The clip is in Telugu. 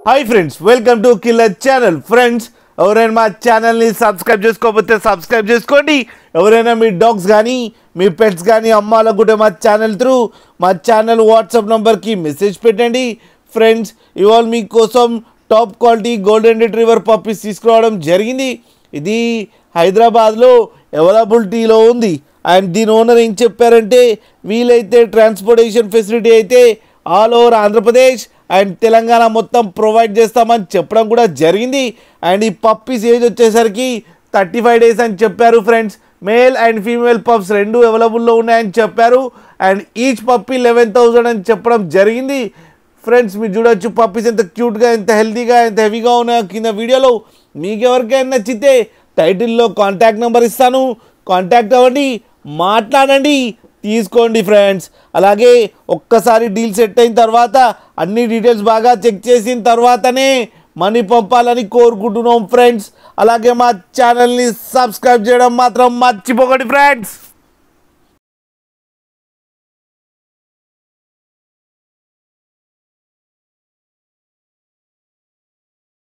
Hi friends, welcome to killer channel. Friends, ఎవరైనా మా ఛానల్ని సబ్స్క్రైబ్ చేసుకోకపోతే సబ్స్క్రైబ్ చేసుకోండి. ఎవరైనా మీ డాగ్స్ కానీ మీ పెట్స్ కానీ అమ్మాలనుకుంటే మా ఛానల్ వాట్సాప్ నెంబర్కి మెసేజ్ పెట్టండి. ఫ్రెండ్స్, ఇవాళ మీకోసం top quality golden retriever puppies తీసుకురావడం జరిగింది. ఇది హైదరాబాద్లో అవైలబిలిటీలో ఉంది. అండ్ దీని ఓనర్ ఏం చెప్పారంటే, వీలైతే ట్రాన్స్పోర్టేషన్ ఫెసిలిటీ అయితే all over Andhra Pradesh and Telangana మొత్తం ప్రొవైడ్ చేస్తామని చెప్పడం కూడా జరిగింది. అండ్ ఈ పప్పీస్ ఏజ్ వచ్చేసరికి 35 days అని చెప్పారు. Friends, male and female pups రెండు అవైలబుల్లో ఉన్నాయని చెప్పారు. అండ్ ఈచ్ పప్పీ 11,000 అని చెప్పడం జరిగింది. ఫ్రెండ్స్, మీరు చూడొచ్చు పప్పీస్ ఎంత క్యూట్గా, ఎంత హెల్తీగా, ఎంత హెవీగా ఉన్నాయో కింద వీడియోలో. మీకు ఎవరికైనా నచ్చితే టైటిల్లో కాంటాక్ట్ నెంబర్ ఇస్తాను, కాంటాక్ట్ అవ్వండి, మాట్లాడండి, తీసుకోండి. ఫ్రెండ్స్, అలాగే ఒక్కసారి డీల్ సెట్ అయిన తర్వాత అన్ని డీటెయిల్స్ బాగా చెక్ చేసిన తర్వాతనే మనీ పంపాలని కోరుకుంటున్నాం. ఫ్రెండ్స్, అలాగే మా ఛానల్ని సబ్స్క్రైబ్ చేయడం మాత్రం మర్చిపోకండి. ఫ్రెండ్స్.